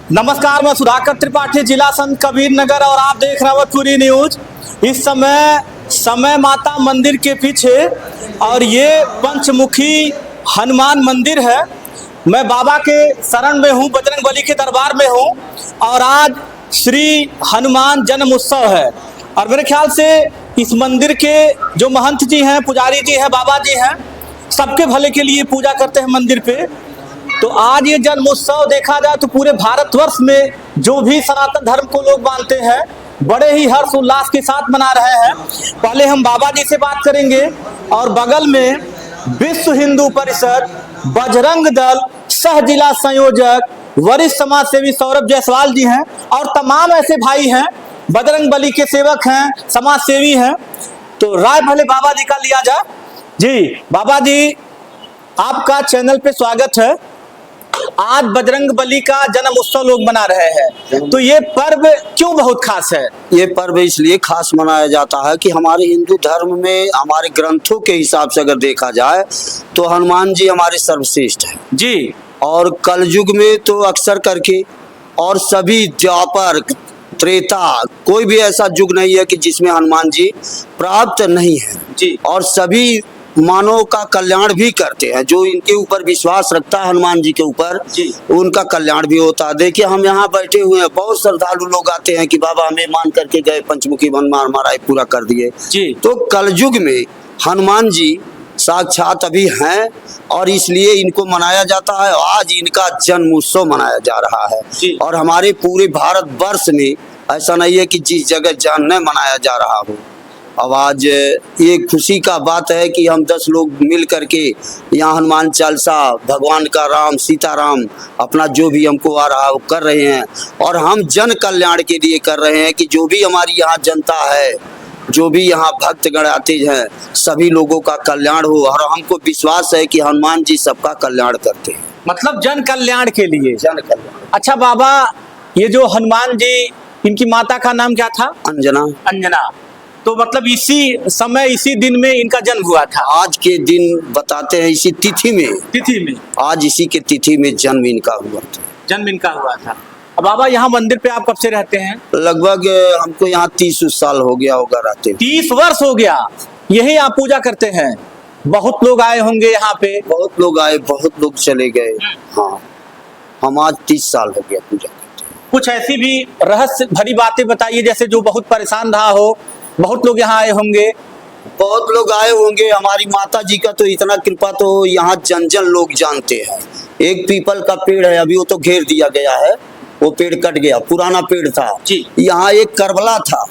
नमस्कार, मैं सुधाकर त्रिपाठी, जिला संत कबीर नगर और आप देख रहे हैं वतपुरी न्यूज। इस समय माता मंदिर के पीछे और ये पंचमुखी हनुमान मंदिर है। मैं बाबा के शरण में हूँ, बजरंगबली के दरबार में हूँ और आज श्री हनुमान जन्म उत्सव है। और मेरे ख्याल से इस मंदिर के जो महंत जी हैं, पुजारी जी हैं, बाबा जी हैं, सबके भले के लिए पूजा करते हैं मंदिर पे। तो आज ये जन्मोत्सव देखा जाए तो पूरे भारतवर्ष में जो भी सनातन धर्म को लोग मानते हैं बड़े ही हर्ष उल्लास के साथ मना रहे हैं। पहले हम बाबा जी से बात करेंगे और बगल में विश्व हिंदू परिषद बजरंग दल सह जिला संयोजक वरिष्ठ समाज सेवी सौरभ जायसवाल जी हैं और तमाम ऐसे भाई हैं, बजरंगबली के सेवक हैं, समाज सेवी हैं। तो राय भले बाबा जी का लिया जाए। जी बाबा जी, आपका चैनल पे स्वागत है। आज बजरंगबली का जन्म उत्सव लोग मना रहे हैं, तो ये पर्व क्यों बहुत खास है? ये पर्व इसलिए खास मनाया जाता है कि हमारे हिंदू धर्म में हमारे ग्रंथों के हिसाब से अगर देखा जाए तो हनुमान जी हमारे सर्वश्रेष्ठ हैं जी। और कलयुग में तो अक्सर करके और सभी द्वापर त्रेता कोई भी ऐसा युग नहीं है कि जिसमें हनुमान जी प्राप्त नहीं है जी। और सभी मानव का कल्याण भी करते हैं। जो इनके ऊपर विश्वास रखता है हनुमान जी के ऊपर, उनका कल्याण भी होता है। देखिए, हम यहाँ बैठे हुए हैं, बहुत श्रद्धालु लोग आते हैं कि बाबा हमें मान करके गए, पंचमुखी हनुमान महाराज पूरा कर दिए जी। तो कलयुग में हनुमान जी साक्षात अभी हैं और इसलिए इनको मनाया जाता है। आज इनका जन्म उत्सव मनाया जा रहा है और हमारे पूरे भारत वर्ष में ऐसा नहीं है कि जिस जगह जन्म मनाया जा रहा हो। अब आज ये खुशी का बात है कि हम 10 लोग मिल करके यहाँ हनुमान चालीसा, भगवान का राम सीताराम अपना जो भी हमको आ रहा है वो कर रहे हैं और हम जन कल्याण के लिए कर रहे हैं कि जो भी हमारी यहाँ जनता है, जो भी यहाँ भक्तगण आते हैं, सभी लोगों का कल्याण हो और हमको विश्वास है कि हनुमान जी सबका कल्याण करते हैं। मतलब जन कल्याण के लिए। जन कल्याण। अच्छा बाबा, ये जो हनुमान जी, इनकी माता का नाम क्या था? अंजना। अंजना। तो मतलब इसी समय इसी दिन में इनका जन्म हुआ था? आज के दिन बताते हैं, इसी तिथि में आज इसी के तिथि में जन्म इनका हुआ था। जन्म इनका हुआ था। अब बाबा, यहाँ मंदिर पे आप कब से रहते हैं? लगभग हमको यहाँ 30 साल हो गया होगा रहते। 30 वर्ष हो गया यही आप पूजा करते हैं? बहुत लोग आए होंगे यहाँ पे? बहुत लोग आए, बहुत लोग चले गए। हाँ, हम आज 30 साल हो गया पूजा करते हैं। कुछ ऐसी भी रहस्य भरी बातें बताइए, जैसे जो बहुत परेशान रहा हो। बहुत लोग यहाँ आए होंगे? बहुत लोग आए होंगे। हमारी माता जी का तो इतना कृपा तो यहाँ जन जन लोग जानते हैं। एक पीपल का पेड़ है, अभी वो तो घेर दिया गया है, वो पेड़ कट गया, पुराना पेड़ था जी। यहाँ एक करबला था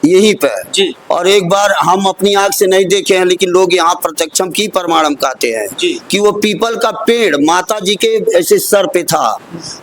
यहीं पे जी। और एक बार हम अपनी आंख से नहीं देखे हैं लेकिन लोग यहाँ प्रत्यक्षम की प्रमाणम कहते हैं जी। कि वो पीपल का पेड़ माता जी के ऐसे सर पे था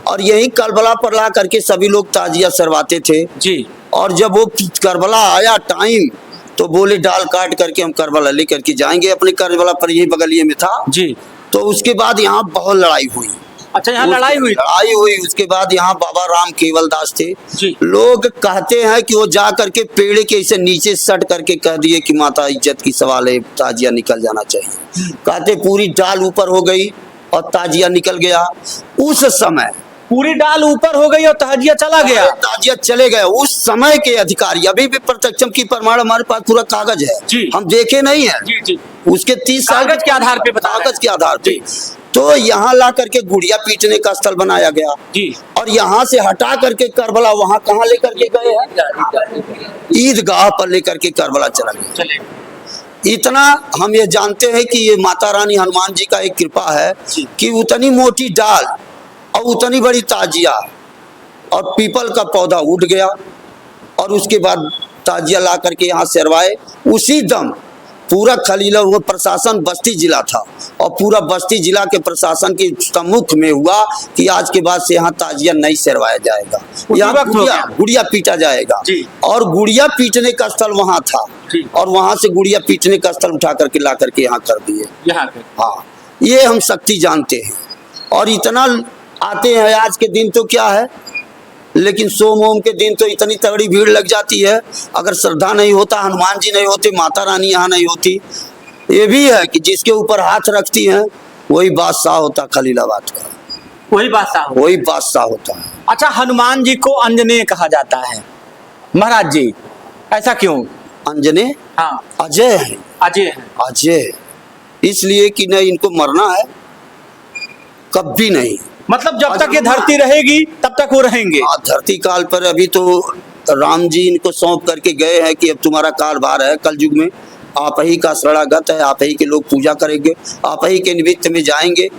और यही करबला पर ला करके सभी लोग ताजिया सरवाते थे जी। और जब वो करबला आया टाइम तो बोले डाल काट करके हम करबला लेकर के जाएंगे। अपने करबला पर यही बगलिए में था जी। तो उसके बाद यहाँ बहुत लड़ाई हुई। अच्छा, यहाँ लड़ाई हुई? उसके बाद यहाँ बाबा राम केवल दास थे जी। लोग कहते हैं कि वो जा करके पेड़ के इसे नीचे सट करके कह दिए कि माता इज्जत की सवाल है, ताजिया निकल जाना चाहिए। कहते पूरी डाल ऊपर हो गई और ताजिया निकल गया। उस समय पूरी डाल ऊपर हो गई और ताजिया चला गया? ताजिया चले गए। उस समय के अधिकारी, अभी भी प्रत्यक्षम की प्रमाण हमारे पास पूरा कागज है जी। हम देखे नहीं है जी जी। उसके 30 साल कागज के आधार पे बता रहे हैं। कागज के आधार पे तो यहाँ ला करके गुड़िया पीटने का स्थल बनाया गया जी। और यहाँ से हटा करके करबला वहाँ कहाँ लेकर के गए हैं? ईदगाह पर लेकर के करबला चला गया। इतना हम ये जानते हैं कि ये माता रानी हनुमान जी का एक कृपा है कि उतनी मोटी डाल और उतनी बड़ी ताजिया और पीपल का पौधा उठ गया और उसके बाद ताजिया ला करके यहाँ सरवाए। उसी दम पूरा खलीला हुआ प्रशासन बस्ती जिला था और पूरा बस्ती जिला के प्रशासन के सम्मुख में हुआ कि आज के बाद से यहाँ ताजिया नहीं सरवाया जाएगा, यहाँ गुड़िया पीटा जाएगा। और गुड़िया पीटने का स्थल वहाँ था और वहाँ से गुड़िया पीटने का स्थल उठा करके ला करके यहाँ कर दिए। हाँ, ये हम शक्ति जानते हैं और इतना आते हैं। आज के दिन तो क्या है, लेकिन सोम ओम के दिन तो इतनी तगड़ी भीड़ लग जाती है। अगर श्रद्धा नहीं होता, हनुमान जी नहीं होते, माता रानी यहाँ नहीं होती। ये भी है कि जिसके ऊपर हाथ रखती हैं वही बादशाह होता खलीलाबाद का। वही बादशाह हो। वही बादशाह होता है। अच्छा, हनुमान जी को अंजनेय कहा जाता है महाराज जी, ऐसा क्यों? अंजने हाँ, अजय है। अजय है। अजय इसलिए कि न इनको मरना है, कभी नहीं। मतलब जब तक ये धरती रहेगी तब तक वो रहेंगे। धरती काल पर अभी तो राम जी इनको सौंप करके गए हैं कि अब तुम्हारा कारभार है कलयुग में, आप ही का शरणागत है, आप ही के लोग पूजा करेंगे, आप ही के निमित्त में जाएंगे।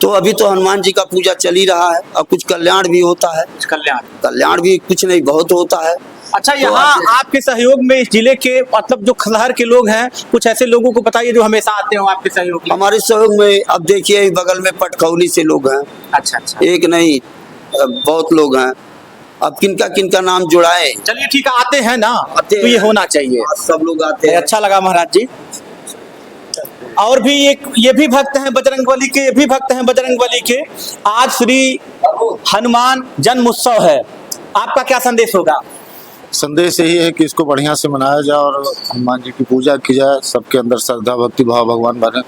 तो अभी तो हनुमान जी का पूजा चल ही रहा है, और कुछ कल्याण भी होता है। कल्याण भी कुछ नहीं बहुत होता है। अच्छा, यहाँ आपके सहयोग में इस जिले के मतलब जो खलहर के लोग हैं, कुछ ऐसे लोगों को बताइए जो हमेशा आते हो आपके सहयोग में। हमारे सहयोग में अब देखिए बगल में पटखौली से लोग हैं। अच्छा, एक नहीं बहुत लोग हैं। अब किनका नाम जुड़ाए। चलिए ठीक है, आते हैं ना, आते तो ये होना चाहिए, सब लोग आते हैं। अच्छा लगा महाराज जी। और भी ये भी भक्त हैं बजरंगबली के, ये भी भक्त हैं बजरंगबली के। आज श्री हनुमान जन्म उत्सव है, आपका क्या संदेश होगा? संदेश यही है कि इसको बढ़िया से मनाया जाए और हनुमान जी की पूजा की जाए, सबके अंदर श्रद्धा भक्ति भाव भगवान बने।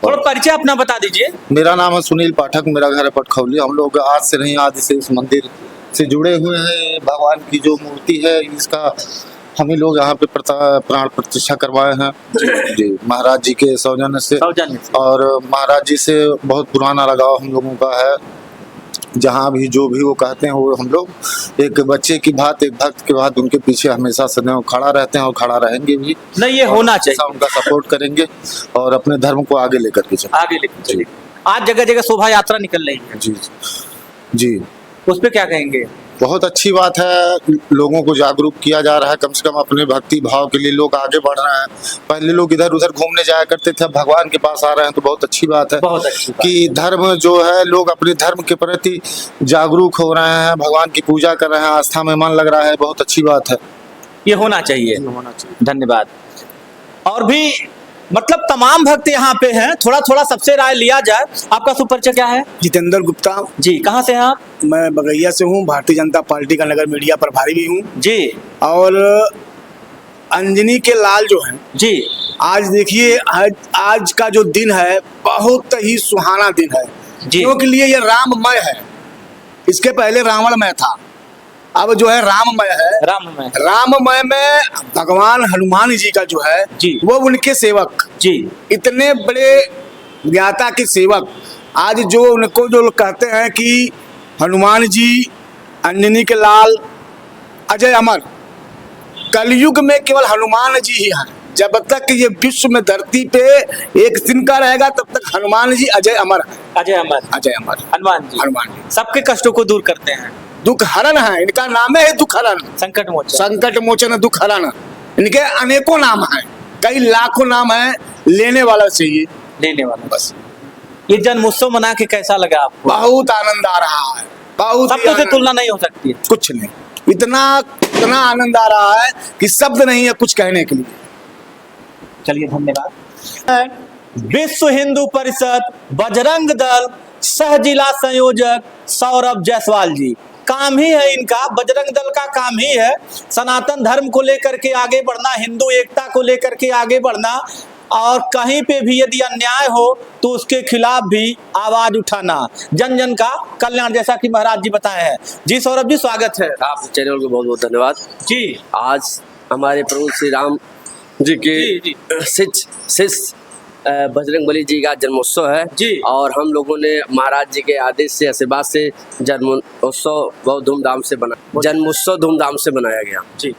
और परिचय अपना बता दीजिए। मेरा नाम है सुनील पाठक, मेरा घर है पटखौली। हम लोग आज से नहीं आदि से इस मंदिर से जुड़े हुए हैं। भगवान की जो मूर्ति है इसका हम ही लोग यहाँ पे प्राण प्रतिष्ठा करवाए हैं जी, महाराज जी के सौजन्य से। और महाराज जी से बहुत पुराना लगाव हम लोगों का है। जहाँ भी जो भी वो कहते हैं वो हम लोग एक बच्चे की बात, एक भक्त की बात, उनके पीछे हमेशा सदैव खड़ा रहते हैं और खड़ा रहेंगे भी। नहीं, ये होना चाहिए। उनका सपोर्ट करेंगे और अपने धर्म को आगे लेकर के चलेंगे। आज जगह जगह शोभा यात्रा निकल रही है जी जी, उस पे क्या कहेंगे? बहुत अच्छी बात है, लोगों को जागरूक किया जा रहा है। कम से कम अपने भक्ति भाव के लिए लोग आगे बढ़ रहे हैं। पहले लोग इधर उधर घूमने जाया करते थे, अब भगवान के पास आ रहे हैं, तो बहुत अच्छी बात है। बहुत अच्छी बात। कि धर्म जो है, लोग अपने धर्म के प्रति जागरूक हो रहे हैं, भगवान की पूजा कर रहे हैं, आस्था में मन लग रहा है, बहुत अच्छी बात है। ये होना चाहिए। धन्यवाद। और भी मतलब तमाम भक्त यहाँ पे हैं, थोड़ा थोड़ा सबसे राय लिया जाए। आपका सुपरिचय क्या है? जितेंद्र गुप्ता जी, कहाँ से हैं आप? मैं बगैया से हूँ, भारतीय जनता पार्टी का नगर मीडिया प्रभारी भी हूँ जी। और अंजनी के लाल जो हैं जी, आज देखिए, आज का जो दिन है बहुत ही सुहाना दिन है जी। क्योंकि लिए ये राममय है। इसके पहले रावणमय था, अब जो है राममय है। राममय में भगवान हनुमान जी का जो है जी, वो उनके सेवक जी, इतने बड़े ज्ञाता के सेवक, आज जो उनको जो कहते हैं कि हनुमान जी अंजनी के लाल अजय अमर, कलयुग में केवल हनुमान जी ही हैं। जब तक ये विश्व में धरती पे एक दिन का रहेगा तब तक हनुमान जी अजय अमर है। अजय अमर हनुमान जी सबके कष्टों को दूर करते हैं। दुख हरण है इनका नाम है, दुख हरण, संकट मोचन दुख हरण। इनके अनेकों नाम हैं, कई लाखों नाम है। लेने वाला चाहिए, लेने वाला बस। ये जन्मोत्सव मना के कैसा लगा आपको? बहुत आनंद आ रहा है, बहुत शब्दों से तुलना नहीं हो सकती है। कुछ नहीं, इतना आनंद आ रहा है कि शब्द नहीं है कुछ कहने के लिए। चलिए, धन्यवाद। विश्व हिंदू परिषद बजरंग दल सह जिला संयोजक सौरभ जायसवाल जी, काम ही है इनका, बजरंग दल का काम ही है सनातन धर्म को लेकर के आगे बढ़ना, हिंदू एकता को लेकर के आगे बढ़ना, और कहीं पे भी यदि अन्याय हो तो उसके खिलाफ भी आवाज उठाना, जन जन का कल्याण, जैसा कि महाराज जी बताए हैं। जी सौरभ जी, स्वागत है। आप चैनल को बहुत बहुत धन्यवाद जी। आज हमारे प्रभु श्री राम जी के शिष्य बजरंगबली जी का जन्मोत्सव है जी, और हम लोगों ने महाराज जी के आदेश से, आशीर्वाद से जन्मोत्सव बहुत धूमधाम से बनाया गया जी।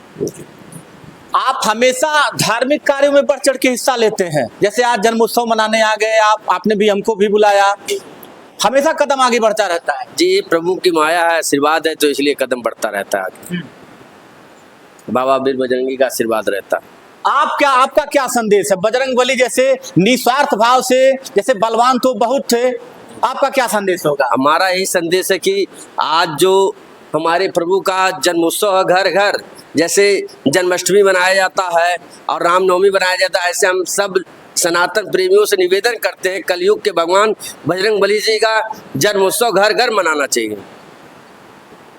आप हमेशा धार्मिक कार्यों में बढ़ चढ़ के हिस्सा लेते हैं, जैसे आज जन्मोत्सव मनाने आ गए आपने भी हमको भी बुलाया, हमेशा कदम आगे बढ़ता रहता है जी। प्रभु की माया है, आशीर्वाद है, तो इसलिए कदम बढ़ता रहता है। बाबा वीर बजरंगी का आशीर्वाद रहता है। आपका क्या संदेश है? बजरंगबली जैसे निस्वार्थ भाव से, जैसे बलवान तो बहुत थे, आपका क्या संदेश होगा? हमारा यही संदेश है कि आज जो हमारे प्रभु का जन्मोत्सव है, घर घर जैसे जन्माष्टमी मनाया जाता है और रामनवमी मनाया जाता है, ऐसे हम सब सनातन प्रेमियों से निवेदन करते हैं कलयुग के भगवान बजरंगबली जी का जन्मोत्सव घर घर मनाना चाहिए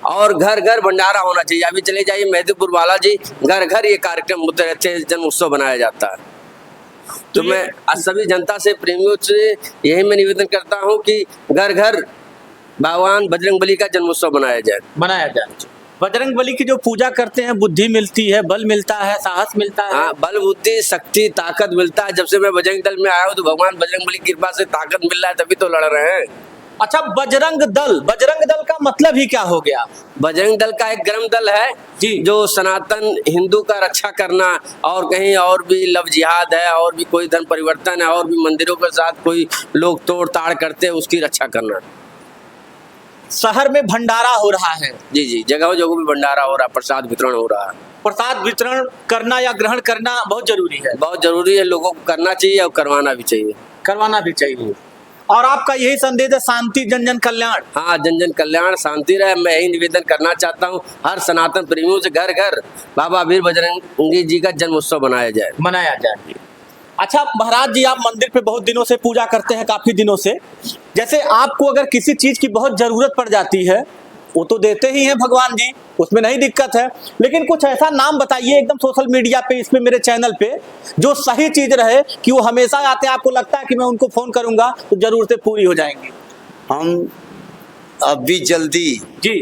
और घर घर भंडारा होना चाहिए। अभी चले जाइए मेहदीपुर वाला जी, घर घर ये कार्यक्रम होते रहते हैं, जन्मोत्सव बनाया जाता है। तो मैं आज सभी जनता से, प्रेमियों से यही मैं निवेदन करता हूँ कि घर घर भगवान बजरंगबली का जन्मोत्सव मनाया जाए। मनाया जाए। बजरंग बली की जो पूजा करते हैं बुद्धि मिलती है, बल मिलता है, साहस मिलता है। हाँ, बल बुद्धि शक्ति ताकत मिलता है। जब से मैं बजरंग दल में आया हूँ तो भगवान बजरंगबली की कृपा से ताकत मिल रहा है, तभी तो लड़ रहे हैं। अच्छा, बजरंग दल का मतलब ही क्या हो गया? बजरंग दल का एक गर्म दल है जी। जो सनातन हिंदू का रक्षा करना, और कहीं और भी लव जिहाद है, और भी कोई धर्म परिवर्तन है, और भी मंदिरों के साथ कोई लोग तोड़ ताड़ करते हैं, उसकी रक्षा करना। शहर में भंडारा हो रहा है। जी जी, जगह जगह भी भंडारा हो रहा है, प्रसाद वितरण हो रहा है। प्रसाद वितरण करना या ग्रहण करना बहुत जरूरी है। बहुत जरूरी है, लोगों को करना चाहिए और करवाना भी चाहिए। करवाना भी चाहिए। और आपका यही संदेश है, शांति जन जन कल्याण। हाँ, जन जन कल्याण, शांति रहे। मैं यही निवेदन करना चाहता हूँ हर सनातन प्रेमियों से, घर घर बाबा वीर बजरंगी जी का जन्मोत्सव मनाया जाए। अच्छा महाराज जी, आप मंदिर पे बहुत दिनों से पूजा करते हैं, काफी दिनों से। जैसे आपको अगर किसी चीज की बहुत जरूरत पड़ जाती है, वो तो देते ही हैं भगवान जी, उसमें नहीं दिक्कत है, लेकिन कुछ ऐसा नाम बताइए एकदम सोशल मीडिया पे, इसमें मेरे चैनल पे, जो सही चीज रहे कि वो हमेशा आते हैं, आपको लगता है कि मैं उनको फोन करूंगा तो जरूरतें पूरी हो जाएंगी। हम अभी जल्दी जी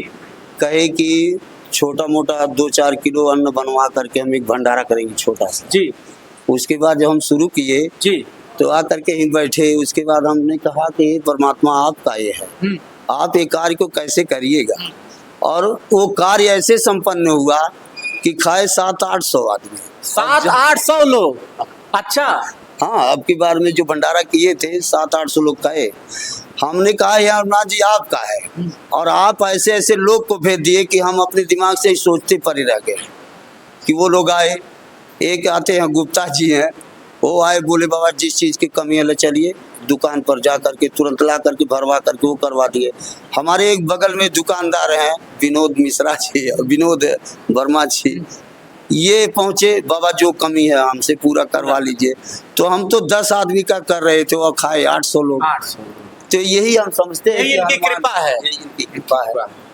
कहे कि छोटा मोटा 2-4 किलो अन्न बनवा करके हम एक भंडारा करेंगे छोटा सा। जी उसके बाद जब हम शुरू किए जी तो आकर के ही बैठे, उसके बाद हमने कहा कि हे परमात्मा, आपका ये है, आप ये कार्य को कैसे करिएगा। और वो कार्य ऐसे संपन्न हुआ कि खाए 700-800 आदमी। 700-800 लोग? अच्छा। हाँ, अब की बार में जो भंडारा किए थे 700-800 लोग खाए। हमने कहा यार ना जी, आपका है, और आप ऐसे ऐसे लोग को भेज दिए कि हम अपने दिमाग से ही सोचते पड़े रह गए कि वो लोग आए। एक आते हैं गुप्ता जी हैं, वो आए, बोले बाबा जिस चीज़ की कमी है ले चलिए दुकान पर जा करके तुरंत ला करके भरवा करके वो करवा दिए। हमारे एक बगल में दुकानदार हैं विनोद मिश्रा जी और विनोद वर्मा जी, ये पहुँचे, बाबा जो कमी है हमसे पूरा करवा लीजिए। तो हम तो 10 आदमी का कर रहे थे और खाए 800 लोग। 800। तो यही हम समझते हैं यही कि इनकी कृपा है। यही इनकी कृपा है।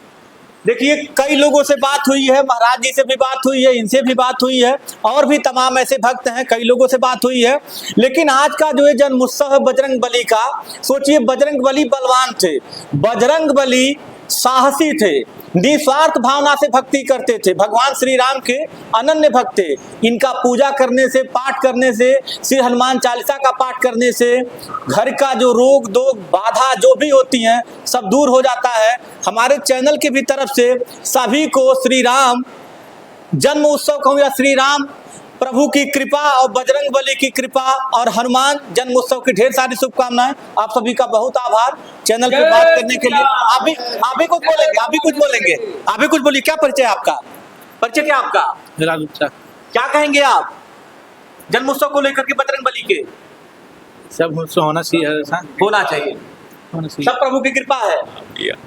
देखिए, कई लोगों से बात हुई है, महाराज जी से भी बात हुई है, इनसे भी बात हुई है, और भी तमाम ऐसे भक्त हैं, कई लोगों से बात हुई है। लेकिन आज का जो है जन्मोत्सव है बजरंग बली का, सोचिए बजरंग बली बलवान थे, बजरंग बली साहसी थे, निस्वार्थ भावना से भक्ति करते थे, भगवान श्री राम के अनन्य भक्त थे। इनका पूजा करने से, पाठ करने से, श्री हनुमान चालीसा का पाठ करने से घर का जो रोग दोग बाधा जो भी होती हैं सब दूर हो जाता है। हमारे चैनल की भी तरफ से सभी को श्री राम जन्म उत्सव कहूँ या श्री राम प्रभु की कृपा और बजरंग बली की कृपा और हनुमान जन्म उत्सव की ढेर सारी शुभकामनाएं। आप सभी का बहुत आभार चैनल पे बात करने के लिए। आप भी कुछ बोलेंगे, आप भी कुछ बोलिए। क्या परिचय आपका? परिचय क्या आपका? क्या कहेंगे आप जन्म उत्सव को लेकर के बजरंग बली के? सब उत्सव होना चाहिए, होना चाहिए, सब प्रभु की कृपा है।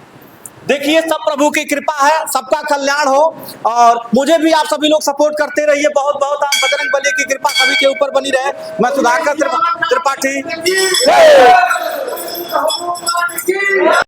देखिए, सब प्रभु की कृपा है, सबका कल्याण हो। और मुझे भी आप सभी लोग सपोर्ट करते रहिए, बहुत बहुत। आप बजरंग बली की कृपा सभी के ऊपर बनी रहे। मैं सुधाकर त्रिपाठी।